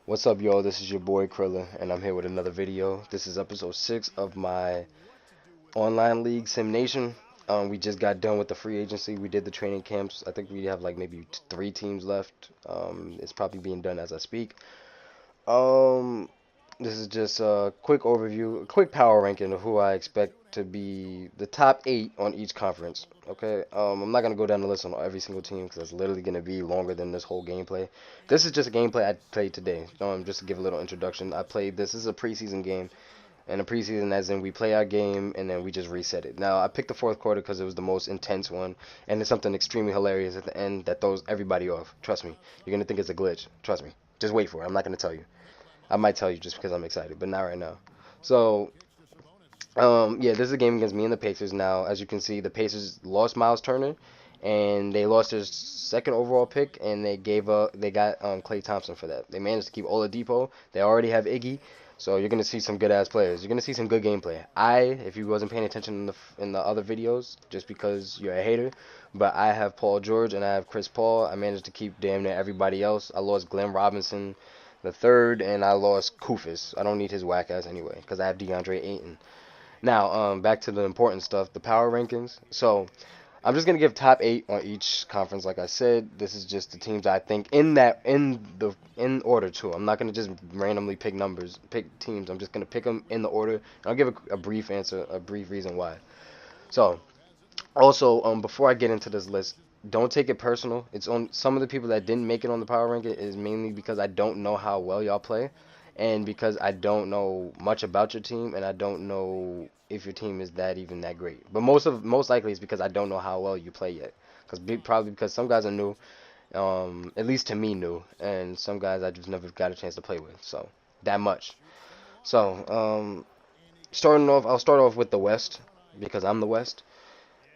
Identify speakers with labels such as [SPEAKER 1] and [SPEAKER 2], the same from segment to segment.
[SPEAKER 1] What's up, y'all? This is your boy Crillah, and I'm here with another video. This is episode 6 of my online league Sim Nation. We just got done with the free agency. We did the training camps. I think we have like maybe 3 teams left. It's probably being done as I speak. Um, this is just a quick overview, a quick power ranking of who I expect to be the top 8 on each conference. Okay. I'm not gonna go down the list on every single team because it's literally gonna be longer than this whole gameplay. This is just a gameplay I played today. Just to give a little introduction, I played this. This is a preseason game, and a preseason as in we play our game and then we just reset it. Now I picked the fourth quarter because it was the most intense one, and it's something extremely hilarious at the end that throws everybody off. Trust me, you're gonna think it's a glitch. Trust me. Just wait for it. I'm not gonna tell you. I might tell you just because I'm excited, but not right now. So, yeah, this is a game against me and the Pacers. Now, as you can see, the Pacers lost Miles Turner, and they lost their second overall pick, and they got Klay Thompson for that. They managed to keep Oladipo. They already have Iggy, so you're gonna see some good ass players. You're gonna see some good gameplay. If you wasn't paying attention in the other videos, just because you're a hater, but I have Paul George and I have Chris Paul. I managed to keep damn near everybody else. I lost Glenn Robinson the third, and I lost Kufis. I don't need his whack ass anyway, because I have DeAndre Ayton. Now, back to the important stuff, the power rankings. So, I'm just gonna give top 8 on each conference. Like I said, this is just the teams I think in order too. I'm not gonna just randomly pick teams. I'm just gonna pick them in the order. And I'll give a brief answer, a brief reason why. So, also, before I get into this list, don't take it personal. It's on some of the people that didn't make it on the power ranking is mainly because I don't know how well y'all play, and because I don't know much about your team, and I don't know if your team is even that great. But most likely it's because I don't know how well you play yet. Probably because some guys are new, at least to me new, and some guys I just never got a chance to play with. So that much. So I'll start off with the West because I'm the West.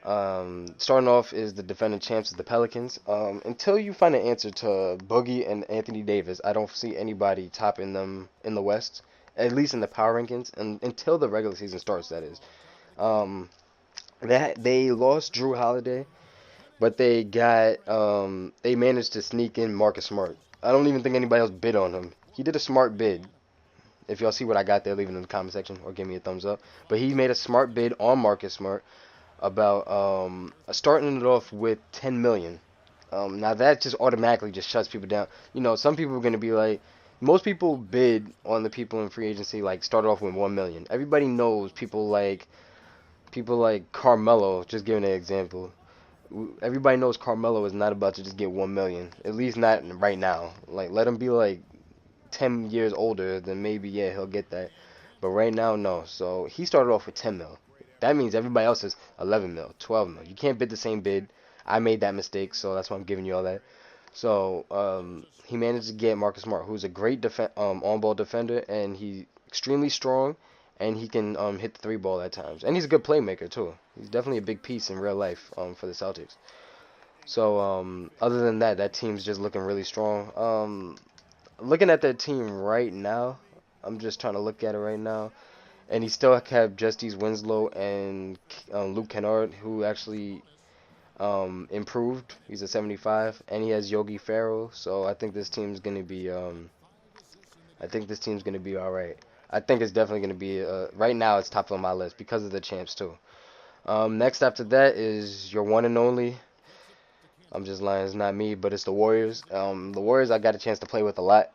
[SPEAKER 1] Starting off is the defending champs, the Pelicans. Until you find an answer to Boogie and Anthony Davis, I don't see anybody topping them in the West, at least in the power rankings, and until the regular season starts, that is. Um, they lost Drew Holiday, but they managed to sneak in Marcus Smart. I don't even think anybody else bid on him. He did a smart bid. If y'all see what I got there, leave it in the comment section or give me a thumbs up. But he made a smart bid on Marcus Smart about starting it off with 10 million. Now that just automatically just shuts people down. Some people are gonna be like, most people bid on the people in free agency like started off with 1 million. Everybody knows people like Carmelo. Just giving an example. Everybody knows Carmelo is not about to just get 1 million. At least not right now. Like let him be like 10 years older, then maybe yeah he'll get that. But right now no. So he started off with 10 mil. That means everybody else is 11 mil, 12 mil. You can't bid the same bid. I made that mistake, so that's why I'm giving you all that. So he managed to get Marcus Smart, who's a great on-ball defender, and he's extremely strong, and he can hit the 3 ball at times. And he's a good playmaker, too. He's definitely a big piece in real life for the Celtics. So other than that, that team's just looking really strong. Looking at that team right now, I'm just trying to look at it right now. And he still kept Justice Winslow and Luke Kennard, who actually improved. He's a 75, and he has Yogi Ferrell. So I think this team's gonna be all right. I think it's definitely gonna be right now. It's top on my list because of the champs too. Next after that is your one and only. I'm just lying. It's not me, but it's the Warriors. The Warriors I got a chance to play with a lot.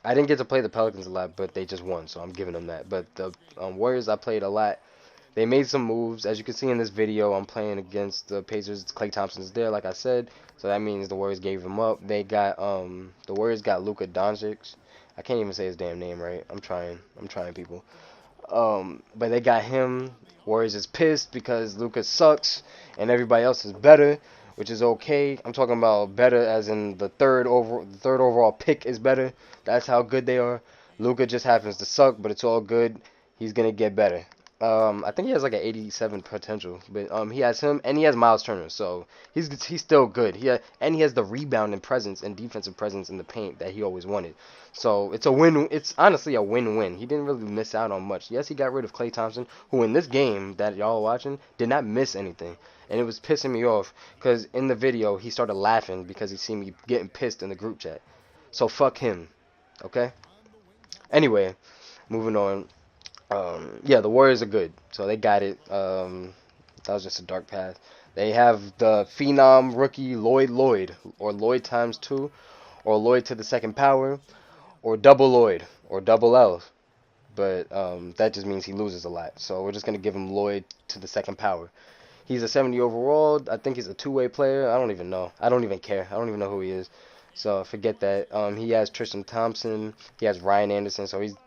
[SPEAKER 1] I didn't get to play the Pelicans a lot, but they just won, so I'm giving them that. But the Warriors, I played a lot. They made some moves. As you can see in this video, I'm playing against the Pacers. Klay Thompson's there, like I said. So that means the Warriors gave him up. The Warriors got Luka Doncic. I can't even say his damn name right. I'm trying, people. But they got him. Warriors is pissed because Luka sucks and everybody else is better, which is okay. I'm talking about better as in the third overall pick is better. That's how good they are. Luka just happens to suck, but it's all good. He's gonna get better. I think he has like an 87 potential, but he has him and he has Miles Turner, so he's still good. And he has the rebound and presence and defensive presence in the paint that he always wanted. So it's a win. It's honestly a win-win. He didn't really miss out on much. Yes, he got rid of Klay Thompson, who in this game that y'all are watching did not miss anything, and it was pissing me off because in the video he started laughing because he seen me getting pissed in the group chat. So fuck him. Okay. Anyway, moving on. Yeah, the Warriors are good, so they got it. That was just a dark path. They have the phenom rookie Lloyd, or Lloyd times two, or Lloyd to the second power, or double Lloyd, or double L. But that just means he loses a lot. So we're just gonna give him Lloyd to the second power. He's a 70 overall. I think he's a two-way player. I don't even know. I don't even care. I don't even know who he is. So forget that. He has Tristan Thompson. He has Ryan Anderson. So he's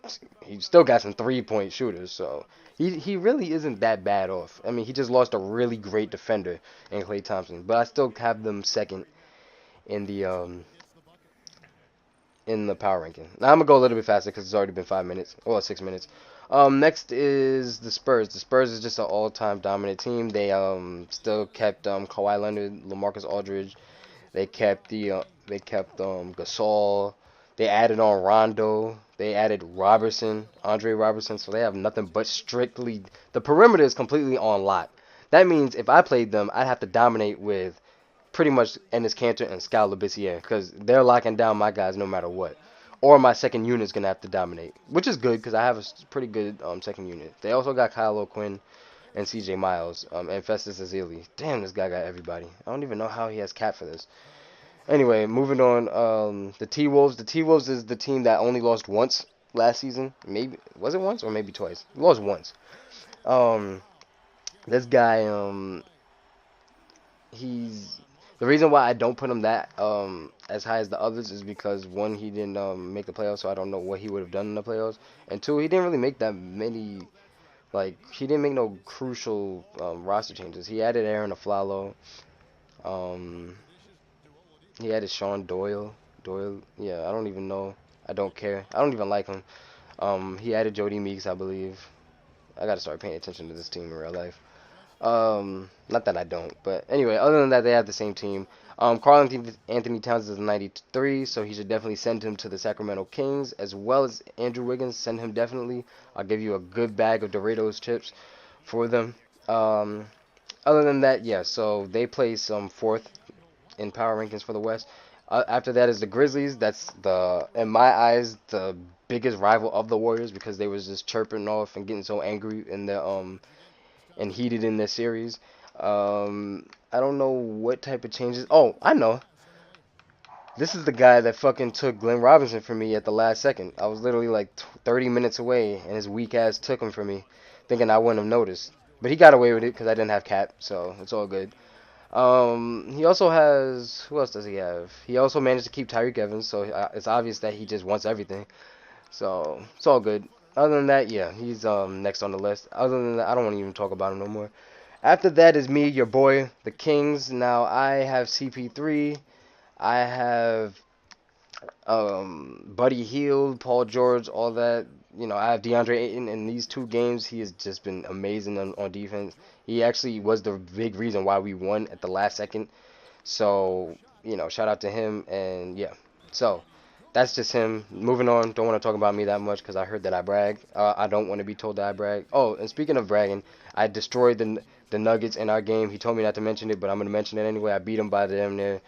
[SPEAKER 1] still got some three-point shooters. So he really isn't that bad off. I mean, he just lost a really great defender in Klay Thompson. But I still have them second in the power ranking. Now I'm gonna go a little bit faster because it's already been 5 minutes or 6 minutes. Next is the Spurs. The Spurs is just an all-time dominant team. They still kept Kawhi Leonard, LaMarcus Aldridge. They kept Gasol. They added on Rondo. They added Robertson, Andre Robertson. So they have nothing but strictly the perimeter is completely on lock. That means if I played them, I'd have to dominate with pretty much Enes Kanter and Skal Labissiere because they're locking down my guys no matter what. Or my second unit's going to have to dominate, which is good because I have a pretty good second unit. They also got Kyle O'Quinn and CJ Miles and Festus Ezeli. Damn, this guy got everybody. I don't even know how he has cap for this. Anyway, moving on. The T-Wolves. The T-Wolves is the team that only lost once last season. Maybe was it once or maybe twice? Lost once. Um, this guy he's the reason why I don't put him that as high as the others is because one, he didn't make the playoffs, so I don't know what he would have done in the playoffs, and two, he didn't really make that many, like he didn't make no crucial roster changes. He added Aaron Aflalo, um, he added Sean Doyle. Yeah, I don't even know. I don't care. I don't even like him. He added Jody Meeks, I believe. I gotta start paying attention to this team in real life. Not that I don't, but anyway, other than that, they have the same team. Anthony Towns is a 93, so he should definitely send him to the Sacramento Kings, as well as Andrew Wiggins. Send him definitely. I'll give you a good bag of Doritos chips for them. Other than that, yeah, so they place fourth in power rankings for the West. After that is the Grizzlies. That's in my eyes, the biggest rival of the Warriors because they was just chirping off and getting so angry in the and heated in this series. I don't know what type of changes. Oh, I know. This is the guy that fucking took Glenn Robinson from me at the last second. I was literally like 30 minutes away, and his weak ass took him from me, thinking I wouldn't have noticed. But he got away with it because I didn't have cap, so it's all good. He also has. Who else does he have? He also managed to keep Tyreek Evans, so it's obvious that he just wants everything. So it's all good. Other than that, yeah, he's next on the list. Other than that, I don't want to even talk about him no more. After that is me, your boy, the Kings. Now I have CP3. I have Buddy Hield, Paul George, all that. You know, I have DeAndre Ayton. In these two games, he has just been amazing on defense. He actually was the big reason why we won at the last second. So, you know, shout out to him. And yeah, so that's just him. Moving on. Don't want to talk about me that much because I heard that I brag. I don't want to be told that I brag. Oh, and speaking of bragging, I destroyed the Nuggets in our game. He told me not to mention it, but I'm gonna mention it anyway. I beat him by damn near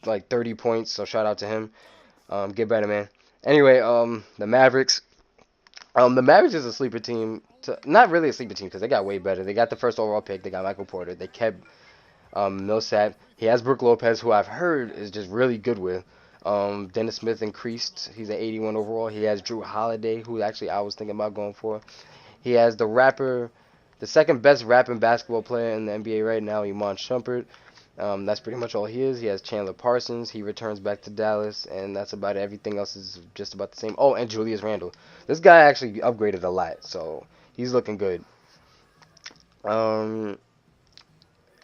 [SPEAKER 1] like 30 points. So shout out to him. Get better, man. Anyway, the Mavericks. The Mavericks is a sleeper team. Not really a sleeper team because they got way better. They got the first overall pick. They got Michael Porter. They kept Millsap. He has Brook Lopez, who I've heard is just really good with. Dennis Smith increased. He's an 81 overall. He has Drew Holiday, who actually I was thinking about going for. He has the second best rapping basketball player in the NBA right now, Iman Shumpert. That's pretty much all he is. He has Chandler Parsons. He returns back to Dallas, and that's about it. Everything else is just about the same. Oh, and Julius Randle. This guy actually upgraded a lot, so he's looking good. Um,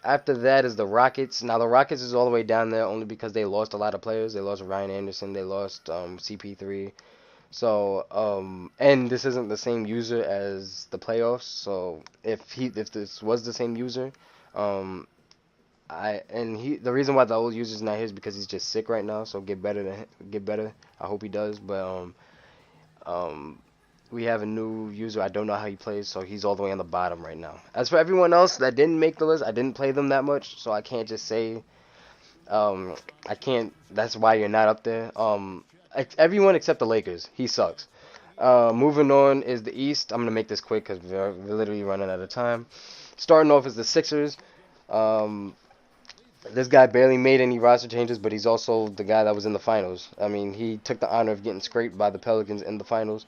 [SPEAKER 1] After that is the Rockets. Now the Rockets is all the way down there only because they lost a lot of players. They lost Ryan Anderson. They lost CP3. So and this isn't the same user as the playoffs. So if this was the same user, um, the reason why the old user's not here is because he's just sick right now. So get better. I hope he does. But um, we have a new user. I don't know how he plays, so he's all the way on the bottom right now. As for everyone else that didn't make the list, I didn't play them that much, so I can't just say I can't. That's why you're not up there. everyone except the Lakers. He sucks. Moving on is the East. I'm gonna make this quick because we're literally running out of time. Starting off is the Sixers. Um, this guy barely made any roster changes, but he's also the guy that was in the finals. I mean, he took the honor of getting scraped by the Pelicans in the finals.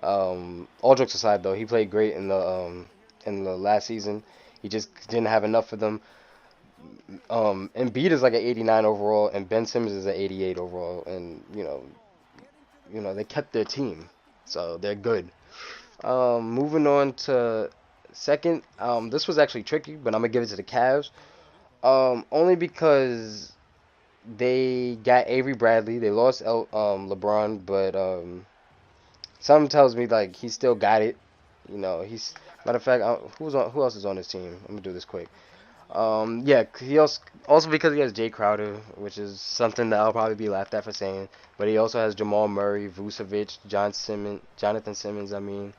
[SPEAKER 1] All jokes aside, though, he played great in the last season. He just didn't have enough for them. Embiid is like an 89 overall, and Ben Simmons is an 88 overall, and they kept their team, so they're good. Moving on to second, this was actually tricky, but I'm gonna give it to the Cavs. Only because they got Avery Bradley. They lost LeBron, but something tells me like he still got it. He's matter of fact, who else is on his team? I'm gonna do this quick. Yeah, he also because he has Jay Crowder, which is something that I'll probably be laughed at for saying. But he also has Jamal Murray, Vucevic, Jonathan Simmons. I mean,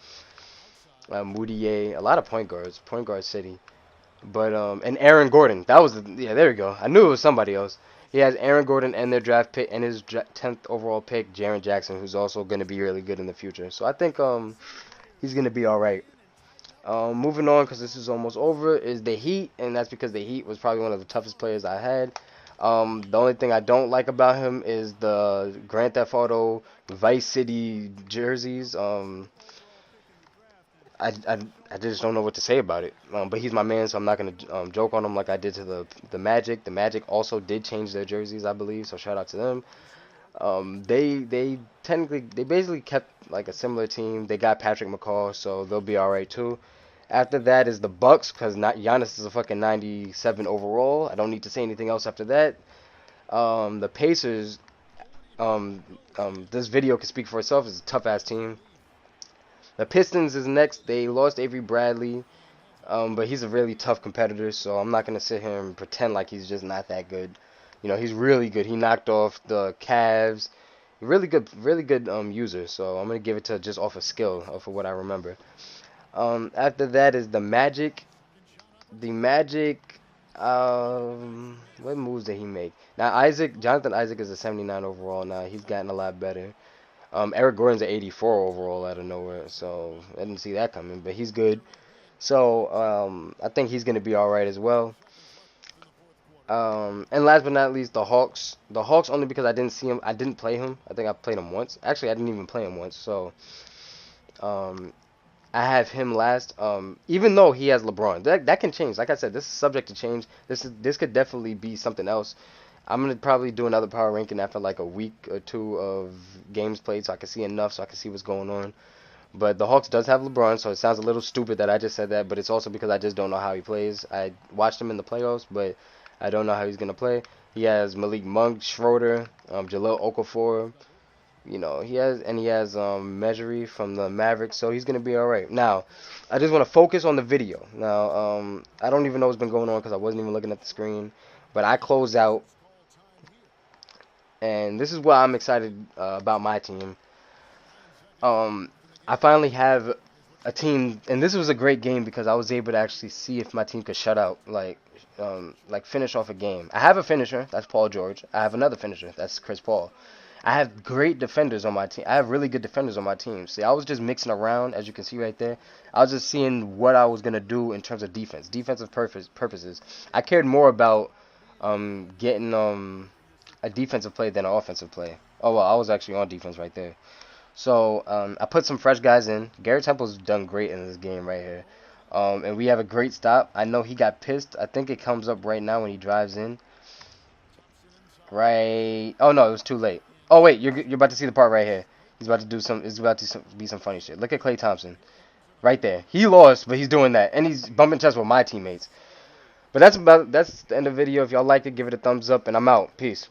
[SPEAKER 1] Moutier, a lot of point guard city. But and Aaron Gordon, yeah, there we go. I knew it was somebody else. He has Aaron Gordon and their draft pick and his 10th overall pick, Jaren Jackson, who's also going to be really good in the future. So I think he's going to be all right. Moving on, because this is almost over, is the Heat, and that's because the Heat was probably one of the toughest players I had. The only thing I don't like about him is the Grand Theft Auto Vice City jerseys. I just don't know what to say about it. But he's my man, so I'm not going to joke on him like I did to the Magic. The Magic also did change their jerseys, I believe, so shout out to them. They basically kept like a similar team. They got Patrick McCaw, so they'll be all right too. After that is the Bucks, because Giannis is a fucking 97 overall. I don't need to say anything else after that. The Pacers, this video can speak for itself. It's a tough ass team. The Pistons is next. They lost Avery Bradley, but he's a really tough competitor, so I'm not gonna sit here and pretend like he's just not that good. He's really good. He knocked off the Cavs. Really good user. So I'm gonna give it to just off of skill, off of what I remember. After that is the Magic. The Magic. What moves did he make? Now Jonathan Isaac is a 79 overall. Now he's gotten a lot better. Eric Gordon's an 84 overall out of nowhere. So I didn't see that coming, but he's good. So I think he's gonna be all right as well. And last but not least, the Hawks. The Hawks only because I didn't see him. I didn't play him. I think I played him once. Actually, I didn't even play him once. So, I have him last. Even though he has LeBron, that can change. Like I said, this is subject to change. This could definitely be something else. I'm gonna probably do another power ranking after like a week or two of games played, so I can see enough, so I can see what's going on. But the Hawks does have LeBron, so it sounds a little stupid that I just said that. But it's also because I just don't know how he plays. I watched him in the playoffs, but I don't know how he's gonna play. He has Malik Monk, Schroeder, Jahlil Okafor. He has Measury from the Mavericks, so he's gonna be all right. Now, I just want to focus on the video. Now, I don't even know what's been going on because I wasn't even looking at the screen. But I close out, and this is why I'm excited about my team. I finally have a team, and this was a great game because I was able to actually see if my team could shut out, like finish off a game. I have a finisher, that's Paul George. I have another finisher, that's Chris Paul. I have great defenders on my team. I have really good defenders on my team. See, I was just mixing around, as you can see right there. I was just seeing what I was going to do in terms of defensive purposes. I cared more about getting a defensive play than an offensive play. Oh, well, I was actually on defense right there. So, I put some fresh guys in. Garrett Temple's done great in this game right here. And we have a great stop. I know he got pissed. I think it comes up right now when he drives in. Right. Oh, no, it was too late. Oh, wait, you're about to see the part right here. He's about to do it's about to be some funny shit. Look at Klay Thompson. Right there. He lost, but he's doing that. And he's bumping chests with my teammates. But that's the end of the video. If y'all liked it, give it a thumbs up, and I'm out. Peace.